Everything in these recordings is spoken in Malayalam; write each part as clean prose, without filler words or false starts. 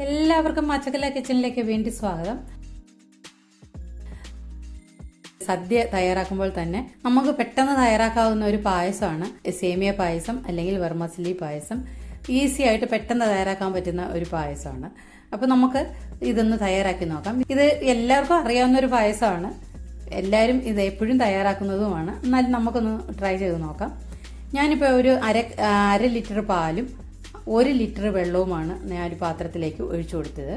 എല്ലാവർക്കും മച്ചക്കല കിച്ചണിലേക്ക് വീണ്ടും സ്വാഗതം. സദ്യ തയ്യാറാക്കുമ്പോൾ തന്നെ നമുക്ക് പെട്ടെന്ന് തയ്യാറാക്കാവുന്ന ഒരു പായസമാണ് സേമിയ പായസം അല്ലെങ്കിൽ വെർമസലി പായസം. ഈസി ആയിട്ട് പെട്ടെന്ന് തയ്യാറാക്കാൻ പറ്റുന്ന ഒരു പായസമാണ്. അപ്പോൾ നമുക്ക് ഇതൊന്ന് തയ്യാറാക്കി നോക്കാം. ഇത് എല്ലാവർക്കും അറിയാവുന്ന ഒരു പായസമാണ്, എല്ലാവരും ഇത് എപ്പോഴും തയ്യാറാക്കുന്നതുമാണ്. എന്നാലും നമുക്കൊന്ന് ട്രൈ ചെയ്ത് നോക്കാം. ഞാനിപ്പോൾ ഒരു അര ലിറ്റർ പാലും 1 ലിറ്റർ വെള്ളവുമാണ് ഞാൻ ഒരു പാത്രത്തിലേക്ക് ഒഴിച്ചു കൊടുത്തത്.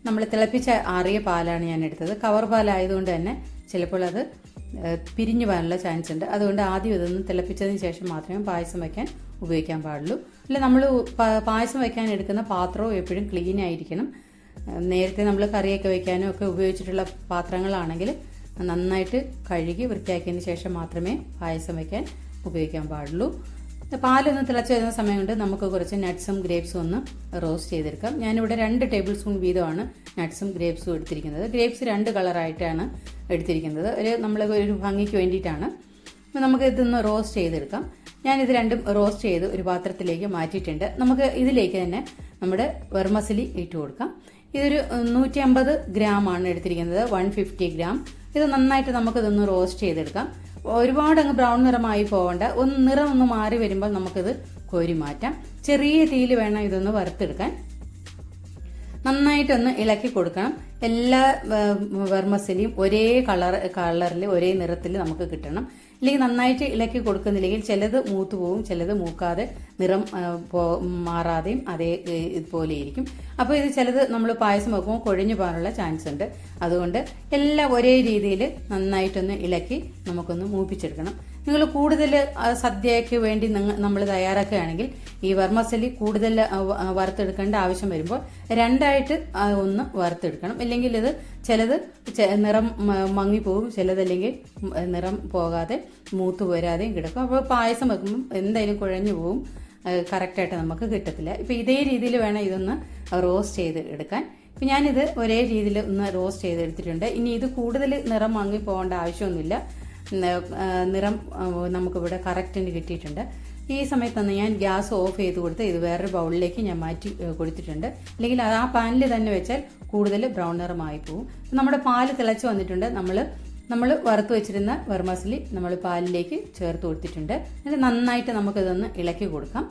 നമ്മൾ തിളപ്പിച്ച ആറിയ പാലാണ് ഞാൻ എടുത്തത്. കവർ പാലായതുകൊണ്ട് തന്നെ ചിലപ്പോൾ അത് പിരിഞ്ഞു പോകാനുള്ള ചാൻസ് ഉണ്ട്. അതുകൊണ്ട് ആദ്യം ഇതൊന്ന് തിളപ്പിച്ചതിന് ശേഷം മാത്രമേ പായസം വയ്ക്കാൻ ഉപയോഗിക്കാൻ പാടുള്ളൂ. അല്ല, നമ്മൾ പായസം വയ്ക്കാൻ എടുക്കുന്ന പാത്രവും എപ്പോഴും ക്ലീൻ ആയിരിക്കണം. നേരത്തെ നമ്മൾ കറിയൊക്കെ വയ്ക്കാനും ഒക്കെ ഉപയോഗിച്ചിട്ടുള്ള പാത്രങ്ങളാണെങ്കിൽ നന്നായിട്ട് കഴുകി വൃത്തിയാക്കിയതിന് ശേഷം മാത്രമേ പായസം വയ്ക്കാൻ ഉപയോഗിക്കാൻ പാടുള്ളൂ. പാലൊന്ന് തിളച്ച് വരുന്ന സമയം കൊണ്ട് നമുക്ക് കുറച്ച് നട്ട്സും ഗ്രേപ്സും ഒന്ന് റോസ്റ്റ് ചെയ്തെടുക്കാം. ഞാനിവിടെ 2 ടേബിൾ സ്പൂൺ വീതമാണ് നട്ട്സും ഗ്രേപ്സും എടുത്തിരിക്കുന്നത്. ഗ്രേപ്സ് 2 കളറായിട്ടാണ് എടുത്തിരിക്കുന്നത്. നമ്മൾ ഒരു ഭംഗിക്ക് വേണ്ടിയിട്ടാണ്. നമുക്ക് ഇതൊന്ന് റോസ്റ്റ് ചെയ്തെടുക്കാം. ഞാനിത് രണ്ടും റോസ്റ്റ് ചെയ്ത് ഒരു പാത്രത്തിലേക്ക് മാറ്റിയിട്ടുണ്ട്. നമുക്ക് ഇതിലേക്ക് തന്നെ നമ്മുടെ വെർമസലി ഇട്ട് കൊടുക്കാം. ഇതൊരു 150 ഗ്രാം ആണ് എടുത്തിരിക്കുന്നത്, 150 ഗ്രാം. ഇത് നന്നായിട്ട് നമുക്കിതൊന്ന് റോസ്റ്റ് ചെയ്തെടുക്കാം. ഒരുപാട് അങ്ങ് ബ്രൗൺ നിറമായി പോകണ്ട, നിറം ഒന്ന് മാറി വരുമ്പോൾ നമുക്കിത് കോരി മാറ്റാം. ചെറിയ തീയിൽ വേണം ഇതൊന്ന് വറുത്തെടുക്കാൻ. നന്നായിട്ടൊന്ന് ഇളക്കി കൊടുക്കണം. എല്ലാ വെർമസലിയും ഒരേ കളറിൽ ഒരേ നിറത്തിൽ നമുക്ക് കിട്ടണം. ഇല്ലെങ്കിൽ നന്നായിട്ട് ഇളക്കി കൊടുക്കുന്നില്ലെങ്കിൽ ചിലത് മൂത്ത് പോവും, ചിലത് മൂക്കാതെ നിറം മാറാതെയും അതേ ഇതുപോലെ ഇരിക്കും. അപ്പോൾ ഇത് ചിലത് നമ്മൾ പായസം വെക്കുമ്പോൾ കൊഴിഞ്ഞു പോകാനുള്ള ചാൻസ് ഉണ്ട്. അതുകൊണ്ട് എല്ലാം ഒരേ രീതിയിൽ നന്നായിട്ടൊന്ന് ഇളക്കി നമുക്കൊന്ന് മൂപ്പിച്ചെടുക്കണം. നിങ്ങൾ കൂടുതൽ സദ്യയ്ക്ക് വേണ്ടി നമ്മൾ തയ്യാറാക്കുകയാണെങ്കിൽ ഈ വെർമസലി കൂടുതൽ വറുത്തെടുക്കേണ്ട ആവശ്യം വരുമ്പോൾ 2ആയിട്ട് ഒന്ന് വറുത്തെടുക്കണം. ഇല്ലെങ്കിൽ ഇത് ചിലത് നിറം മങ്ങിപ്പോവും, ചിലതല്ലെങ്കിൽ നിറം പോകാതെ മൂത്ത് പോരാതെയും കിടക്കും. അപ്പോൾ പായസം വെക്കുമ്പോൾ എന്തായാലും കുഴഞ്ഞു പോവും, കറക്റ്റായിട്ട് നമുക്ക് കിട്ടത്തില്ല. ഇപ്പം ഇതേ രീതിയിൽ വേണം ഇതൊന്ന് റോസ്റ്റ് ചെയ്ത് എടുക്കാൻ. ഇപ്പം ഞാനിത് ഒരേ രീതിയിൽ ഒന്ന് റോസ്റ്റ് ചെയ്തെടുത്തിട്ടുണ്ട്. ഇനി ഇത് കൂടുതൽ നിറം മങ്ങി പോകേണ്ട ആവശ്യമൊന്നുമില്ല. നിറം നമുക്കിവിടെ കറക്റ്റിന് കിട്ടിയിട്ടുണ്ട്. ഈ സമയത്തൊന്ന് ഞാൻ ഗ്യാസ് ഓഫ് ചെയ്ത് കൊടുത്ത് ഇത് വേറൊരു ബൗളിലേക്ക് ഞാൻ മാറ്റി കൊടുത്തിട്ടുണ്ട്. അല്ലെങ്കിൽ ആ പാനിൽ തന്നെ വെച്ചാൽ കൂടുതൽ ബ്രൗൺ നിറമായി പോകും. നമ്മുടെ പാല് തിളച്ച് വന്നിട്ടുണ്ട്. നമ്മൾ വറുത്ത് വെച്ചിരുന്ന വെർമസലി നമ്മൾ പാലിലേക്ക് ചേർത്ത് കൊടുത്തിട്ടുണ്ട്. എന്നിട്ട് നന്നായിട്ട് നമുക്കിതൊന്ന് ഇളക്കി കൊടുക്കാം.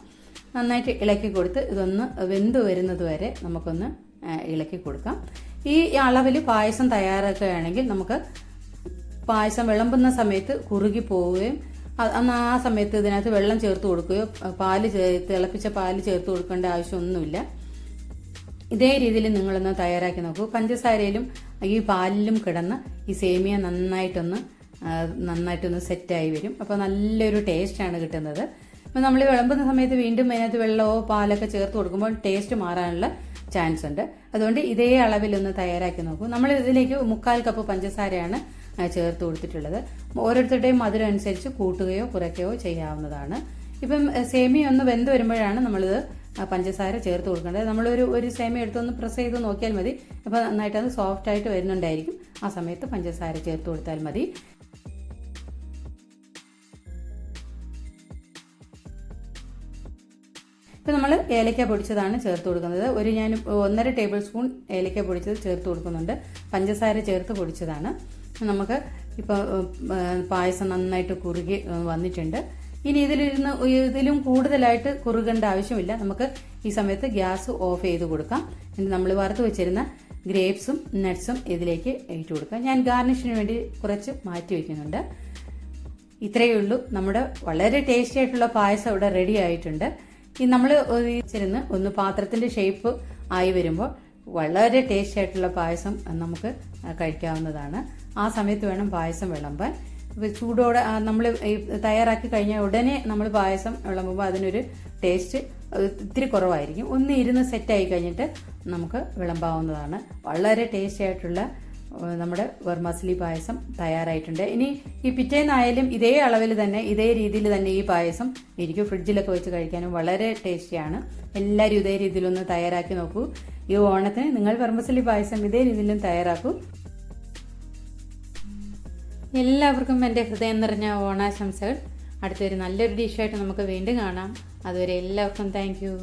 നന്നായിട്ട് ഇളക്കി കൊടുത്ത് ഇതൊന്ന് വെന്ത് വരുന്നത് വരെ നമുക്കൊന്ന് ഇളക്കി കൊടുക്കാം. ഈ അളവിൽ പായസം തയ്യാറാക്കുകയാണെങ്കിൽ നമുക്ക് പായസം വിളമ്പുന്ന സമയത്ത് കുറുകി പോവുകയും ആ സമയത്ത് ഇതിനകത്ത് വെള്ളം ചേർത്ത് കൊടുക്കുകയോ തിളപ്പിച്ച പാല് ചേർത്ത് കൊടുക്കേണ്ട ആവശ്യമൊന്നുമില്ല. ഇതേ രീതിയിൽ നിങ്ങളൊന്ന് തയ്യാറാക്കി നോക്കൂ. പഞ്ചസാരയിലും ഈ പാലിലും കിടന്ന് ഈ സേമിയ നന്നായിട്ടൊന്ന് സെറ്റായി വരും. അപ്പോൾ നല്ലൊരു ടേസ്റ്റാണ് കിട്ടുന്നത്. അപ്പോൾ നമ്മൾ വിളമ്പുന്ന സമയത്ത് വീണ്ടും അതിനകത്ത് വെള്ളമോ പാലൊക്കെ ചേർത്ത് കൊടുക്കുമ്പോൾ ടേസ്റ്റ് മാറാനുള്ള ചാൻസ് ഉണ്ട്. അതുകൊണ്ട് ഇതേ അളവിലൊന്ന് തയ്യാറാക്കി നോക്കൂ. നമ്മൾ ഇതിലേക്ക് 1/4 കപ്പ് പഞ്ചസാരയാണ് ചേർത്ത് കൊടുത്തിട്ടുള്ളത്. ഓരോരുത്തരുടെയും മധുരം അനുസരിച്ച് കൂട്ടുകയോ കുറയ്ക്കുകയോ ചെയ്യാവുന്നതാണ്. ഇപ്പം സേമിയ ഒന്ന് വെന്ത് വരുമ്പോഴാണ് നമ്മളിത് പഞ്ചസാര ചേർത്ത് കൊടുക്കേണ്ടത്. നമ്മളൊരു സേമിയ എടുത്തൊന്ന് പ്രസ് ചെയ്ത് നോക്കിയാൽ മതി. അപ്പോൾ നന്നായിട്ട് അത് സോഫ്റ്റ് ആയിട്ട് വരുന്നുണ്ടായിരിക്കും. ആ സമയത്ത് പഞ്ചസാര ചേർത്ത് കൊടുത്താൽ മതി. ഇപ്പം നമ്മൾ ഏലക്ക പൊടിച്ചതാണ് ചേർത്ത് കൊടുക്കുന്നത്. ഞാൻ 1.5 ടേബിൾ സ്പൂൺ ഏലക്ക പൊടിച്ചത് ചേർത്ത് കൊടുക്കുന്നുണ്ട്. പഞ്ചസാര ചേർത്ത് പൊടിച്ചതാണ്. നമുക്ക് ഇപ്പോൾ പായസം നന്നായിട്ട് കുറുകി വന്നിട്ടുണ്ട്. ഇനി ഇതിലും കൂടുതലായിട്ട് കുറുകേണ്ട ആവശ്യമില്ല. നമുക്ക് ഈ സമയത്ത് ഗ്യാസ് ഓഫ് ചെയ്ത് കൊടുക്കാം. എന്നിട്ട് നമ്മൾ വറുത്ത് വെച്ചിരുന്ന ഗ്രേപ്സും നട്ട്സും ഇതിലേക്ക് ഇട്ട് കൊടുക്കാം. ഞാൻ ഗാർണിഷിന് വേണ്ടി കുറച്ച് മാറ്റി വയ്ക്കുന്നുണ്ട്. ഇത്രയേ ഉള്ളൂ. നമ്മുടെ വളരെ ടേസ്റ്റി ആയിട്ടുള്ള പായസം ഇവിടെ റെഡി ആയിട്ടുണ്ട്. ഈ നമ്മൾ ഒന്ന് പാത്രത്തിന്റെ ഷേപ്പ് ആയി വരുമ്പോൾ വളരെ ടേസ്റ്റി ആയിട്ടുള്ള പായസം നമുക്ക് കഴിക്കാവുന്നതാണ്. ആ സമയത്ത് വേണം പായസം വിളമ്പാൻ. ചൂടോടെ നമ്മൾ തയ്യാറാക്കി കഴിഞ്ഞാൽ ഉടനെ നമ്മൾ പായസം വിളമ്പുമ്പോൾ അതിനൊരു ടേസ്റ്റ് ഇത്തിരി കുറവായിരിക്കും. ഒന്ന് ഇരുന്ന് സെറ്റായി കഴിഞ്ഞിട്ട് നമുക്ക് വിളമ്പാവുന്നതാണ്. വളരെ ടേസ്റ്റി ആയിട്ടുള്ള നമ്മുടെ വെർമസലി പായസം തയ്യാറായിട്ടുണ്ട്. ഇനി ഈ പിറ്റേന്നായാലും ഇതേ അളവിൽ തന്നെ ഇതേ രീതിയിൽ തന്നെ ഈ പായസം ഇരിക്കും. ഫ്രിഡ്ജിലൊക്കെ വെച്ച് കഴിക്കാനും വളരെ ടേസ്റ്റിയാണ്. എല്ലാവരും ഇതേ രീതിയിലൊന്ന് തയ്യാറാക്കി നോക്കൂ. ഈ ഓണത്തിന് നിങ്ങൾ വെർമസലി പായസം ഇതേ രീതിയിലും തയ്യാറാക്കൂ. എല്ലാവർക്കും എൻ്റെ ഹൃദയം നിറഞ്ഞ ഓണാശംസകൾ. അടുത്തൊരു നല്ലൊരു ഡിഷായിട്ട് നമുക്ക് വീണ്ടും കാണാം. അതുവരെ എല്ലാവർക്കും താങ്ക് യു.